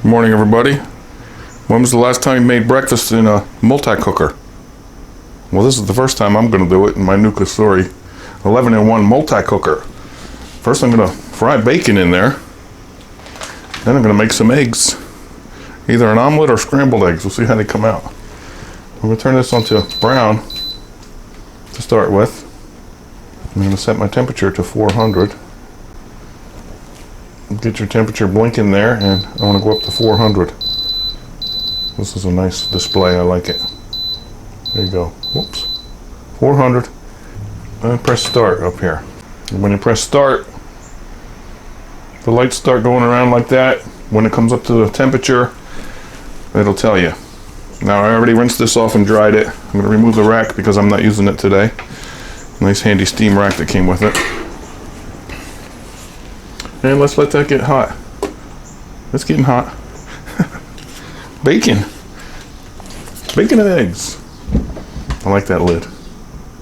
Good morning, everybody. When was the last time you made breakfast in a multi-cooker? Well, this is the first time I'm going to do it in my new Cosori 11-in-1 multi-cooker. First I'm going to fry bacon in there. Then I'm going to make some eggs. Either an omelet or scrambled eggs. We'll see how they come out. I'm going to turn this onto brown to start with. I'm going to set my temperature to 400. Get your temperature blinking there, and I want to go up to 400. This is a nice display, I like it. There you go. Whoops. 400. And press start up here. And when you press start, the lights start going around like that. When it comes up to the temperature, it'll tell you. Now I already rinsed this off and dried it. I'm going to remove the rack because I'm not using it today. Nice handy steam rack that came with it. And let's let that get hot. It's getting hot. Bacon. Bacon and eggs. I like that lid.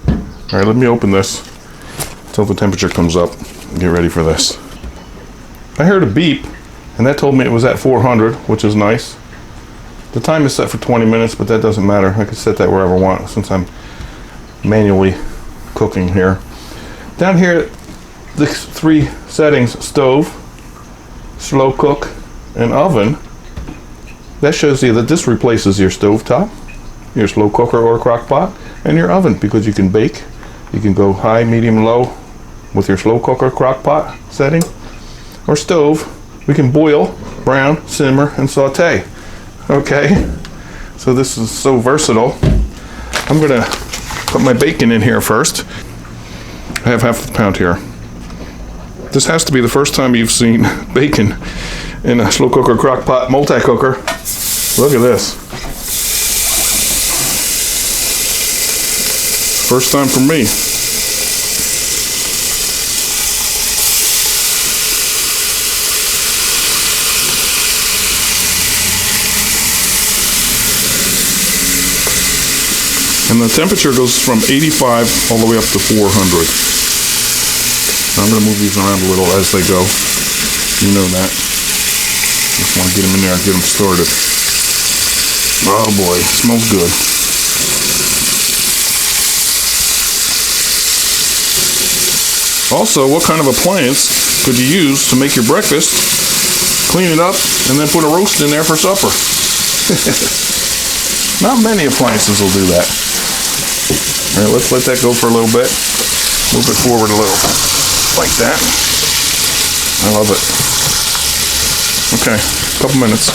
Alright, let me open this until the temperature comes up. Get ready for this. I heard a beep, and that told me it was at 400, which is nice. The time is set for 20 minutes, but that doesn't matter. I can set that wherever I want since I'm manually cooking here. Down here, the three settings: stove, slow cook, and oven. That shows you that this replaces your stove top, your slow cooker or crock pot, and your oven, because you can bake. You can go high, medium, low with your slow cooker, crock pot setting, or stove. We can boil, brown, simmer, and saute. Okay, so this is so versatile. I'm gonna put my bacon in here first. I have half a pound here. This has to be the first time you've seen bacon in a slow cooker, crock pot, multi-cooker. Look at this. First time for me. And the temperature goes from 85 all the way up to 400. I'm going to move these around a little as they go. You know that. Just want to get them in there and get them started. Oh boy, it smells good. Also, what kind of appliance could you use to make your breakfast, clean it up, and then put a roast in there for supper? Not many appliances will do that. All right, let's let that go for a little bit. Move it forward a little. Like that. I love it. Okay, a couple minutes.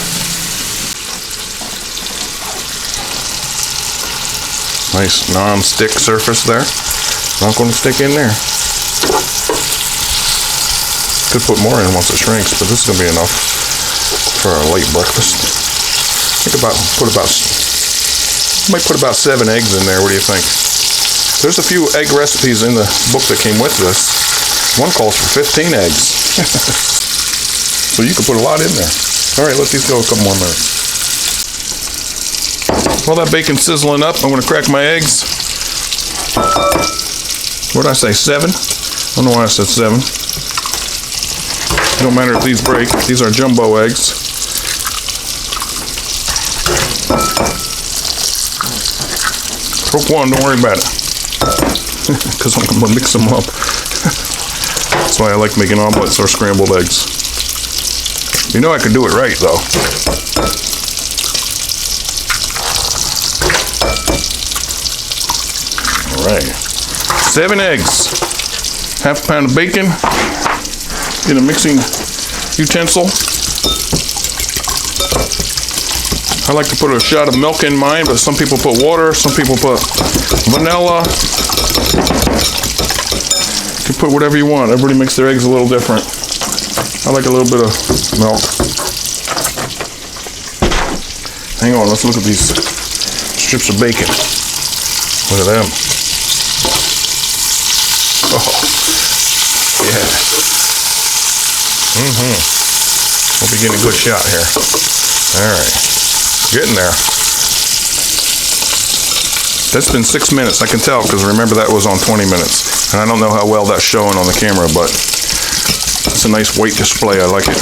Nice non-stick surface there. Not going to stick in there. Could put more in once it shrinks, but this is going to be enough for a late breakfast. Might put about 7 eggs in there. What do you think? There's a few egg recipes in the book that came with this. One calls for 15 eggs. So you can put a lot in there. All right, let these go a couple more minutes. While that bacon's sizzling up, I'm going to crack my eggs. What did I say, 7? I don't know why I said 7. Don't matter if these break. These are jumbo eggs. Broke one, don't worry about it. Because I'm going to mix them up. That's why I like making omelets or scrambled eggs. You know I can do it right, though. All right. 7 eggs. Half a pound of bacon in a mixing utensil. I like to put a shot of milk in mine, but some people put water, some people put vanilla. You can put whatever you want. Everybody makes their eggs a little different. I like a little bit of milk. Hang on, let's look at these strips of bacon. Look at them. Oh, yeah. We'll be getting a good shot here. All right, getting there. That's been 6 minutes. I can tell because remember that was on 20 minutes. And I don't know how well that's showing on the camera, but it's a nice weight display. I like it.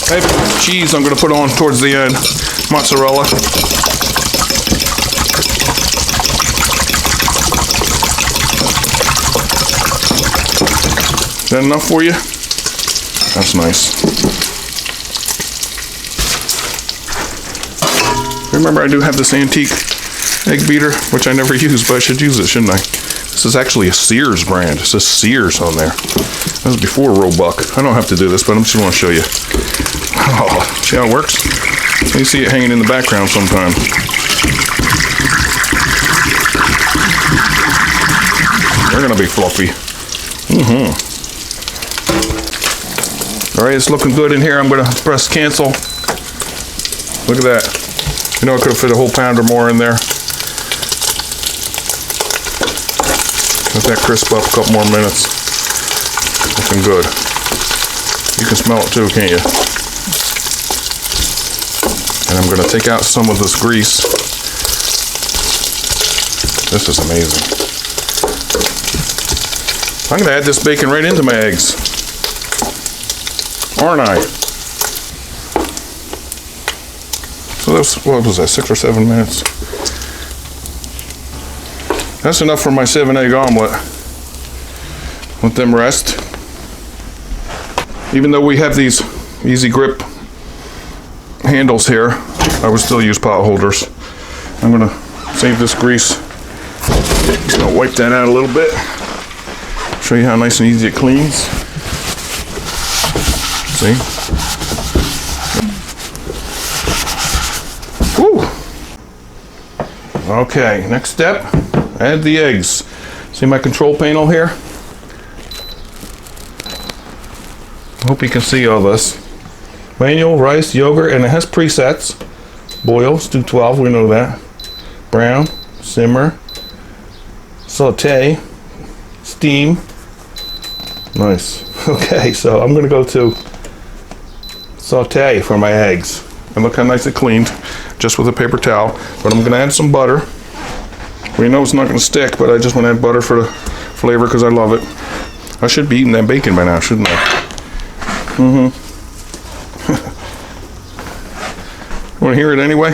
Heavy cheese I'm going to put on towards the end. Mozzarella. Is that enough for you? That's nice. Remember, I do have this antique egg beater, which I never use, but I should use it, shouldn't I? This is actually a Sears brand. It says Sears on there. That was before Roebuck. I don't have to do this, but I just want to show you. Oh, see how it works? You see it hanging in the background sometime. They're going to be fluffy. All right, it's looking good in here. I'm going to press cancel. Look at that. You know, I could have fit a whole pound or more in there. Let that crisp up a couple more minutes. Looking good. You can smell it too, can't you? And I'm going to take out some of this grease. This is amazing. I'm going to add this bacon right into my eggs. Aren't I? So that's, what was that, 6 or 7 minutes? That's enough for my 7-egg omelet. Let them rest. Even though we have these easy grip handles here, I would still use pot holders. I'm gonna save this grease. Just gonna wipe that out a little bit. Show you how nice and easy it cleans. See? Woo! Okay, next step, add the eggs. See my control panel here? I hope you can see all this. Manual, rice, yogurt, and it has presets. Boil, stew 12, we know that. Brown, simmer, saute, steam. Nice. Okay, so I'm gonna go to saute for my eggs. And look how nice it cleaned, just with a paper towel. But I'm gonna add some butter. We know it's not gonna stick, but I just wanna add butter for the flavor because I love it. I should be eating that bacon by now, shouldn't I? You wanna hear it anyway?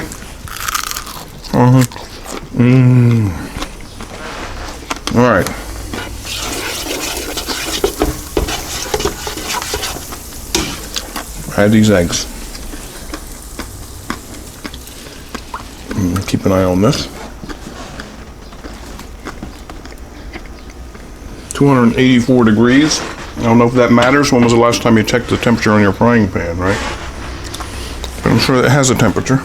All right. Add these eggs. Keep an eye on this. 284 degrees. I don't know if that matters. When was the last time you checked the temperature on your frying pan, right? But I'm sure that has a temperature.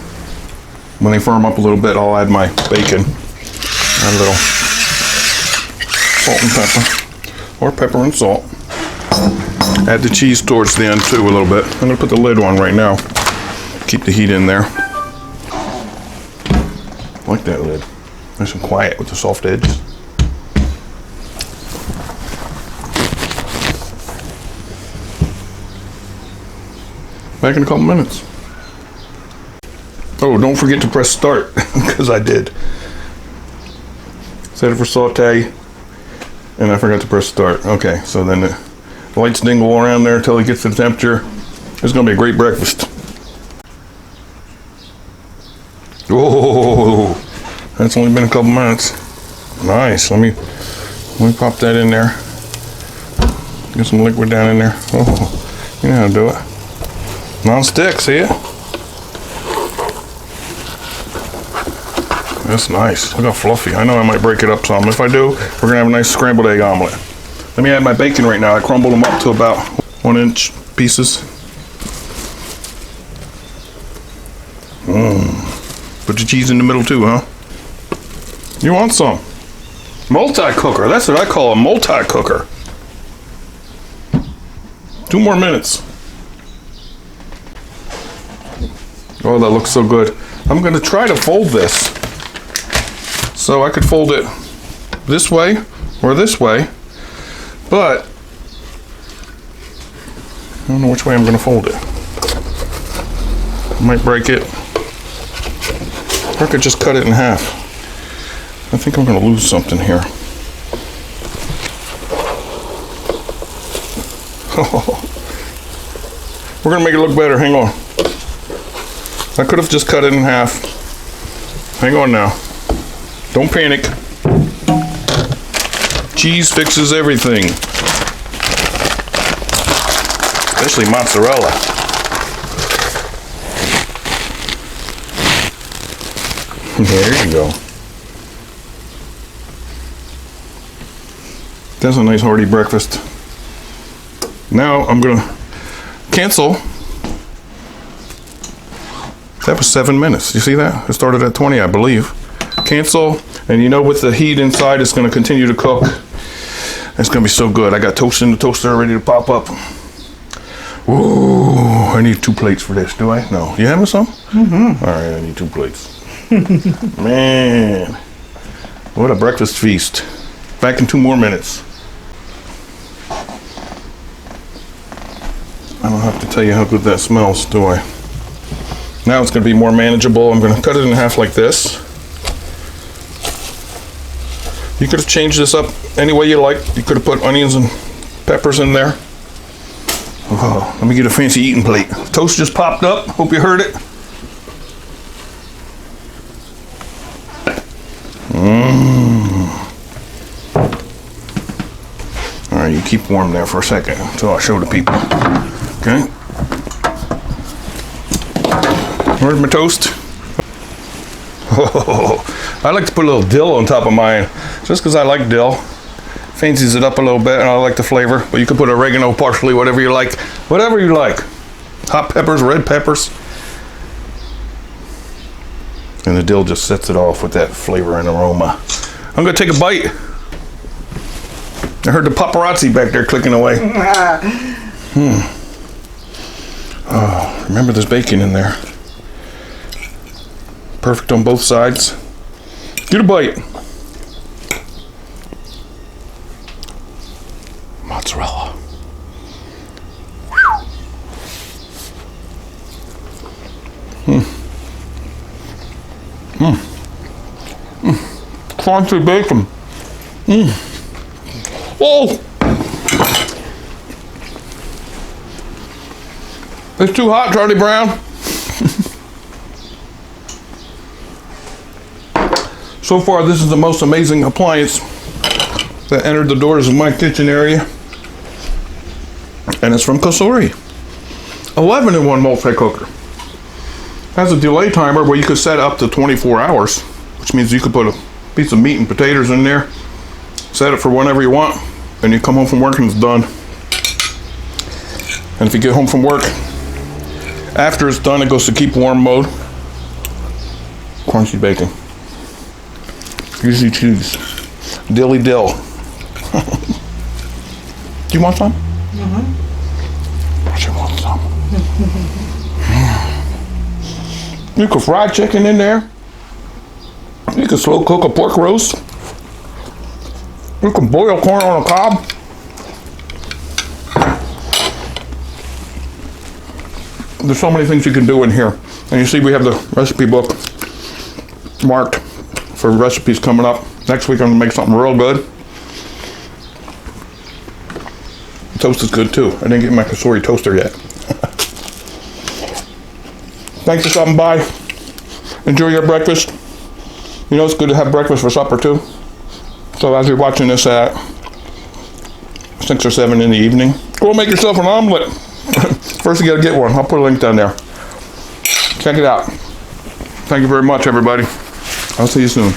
When they firm up a little bit, I'll add my bacon. Add a little salt and pepper. Or pepper and salt. Add the cheese towards the end too a little bit. I'm gonna put the lid on right now. Keep the heat in there. I like that lid. Nice and quiet with the soft edges. Back in a couple minutes. Oh, don't forget to press start, because I did. Set it for saute, and I forgot to press start. Okay, so then the lights dingle around there until it gets to the temperature. It's gonna be a great breakfast. Oh, that's only been a couple minutes. Nice. Let me pop that in there. Get some liquid down in there. Oh, you know how to do it. Non-stick, see it? That's nice. Look how fluffy. I know I might break it up some. If I do, we're gonna have a nice scrambled egg omelet. Let me add my bacon right now. I crumbled them up to about 1-inch pieces. Put your cheese in the middle too, huh? You want some? Multi-cooker. That's what I call a multi-cooker. 2 more minutes. Oh, that looks so good. I'm gonna try to fold this. So I could fold it this way or this way, but I don't know which way I'm gonna fold it. I might break it. Or I could just cut it in half. I think I'm gonna lose something here. We're gonna make it look better. Hang on. I could have just cut it in half. Hang on now. Don't panic. Cheese fixes everything. Especially mozzarella. There you go. That's a nice hearty breakfast. Now I'm gonna cancel. That was 7 minutes. You see that? It started at 20, I believe. Cancel, and you know with the heat inside, it's gonna continue to cook. It's gonna be so good. I got toast in the toaster ready to pop up. Ooh, I need 2 plates for this, do I? No. You having some? Mm-hmm. All right, I need 2 plates. Man, what a breakfast feast. Back in 2 more minutes. I don't have to tell you how good that smells, do I? Now it's going to be more manageable. I'm going to cut it in half like this. You could have changed this up any way you like. You could have put onions and peppers in there. Oh, let me get a fancy eating plate. Toast just popped up. Hope you heard it. All right, you keep warm there for a second until I show the people. Okay. Where's my toast? Oh, I like to put a little dill on top of mine, just because I like dill. Fancies it up a little bit, and I like the flavor. But you can put oregano, parsley, whatever you like. Whatever you like. Hot peppers, red peppers. And the dill just sets it off with that flavor and aroma. I'm gonna take a bite. I heard the paparazzi back there clicking away. Oh, remember there's bacon in there. Perfect on both sides. Get a bite. Mozzarella. Crunchy bacon. Oh! It's too hot, Charlie Brown. So far, this is the most amazing appliance that entered the doors of my kitchen area. And it's from Cosori. 11-in-1 multi-cooker. Has a delay timer where you could set up to 24 hours, which means you could put a piece of meat and potatoes in there, set it for whenever you want, and you come home from work and it's done. And if you get home from work, after it's done, it goes to keep warm mode. Crunchy bacon. Juicy cheese. Dilly dill. Do you want some? Mm-hmm. She wants some. You could fry chicken in there. You could slow cook a pork roast. You can boil corn on a cob. There's so many things you can do in here. And you see we have the recipe book marked for recipes coming up. Next week I'm gonna make something real good. The toast is good too. I didn't get my Cosori toaster yet. Thanks for stopping by. Enjoy your breakfast. You know it's good to have breakfast for supper too. So as you're watching this at 6 or 7 in the evening, go make yourself an omelet. First you gotta get one. I'll put a link down there. Check it out. Thank you very much, everybody. I'll see you soon.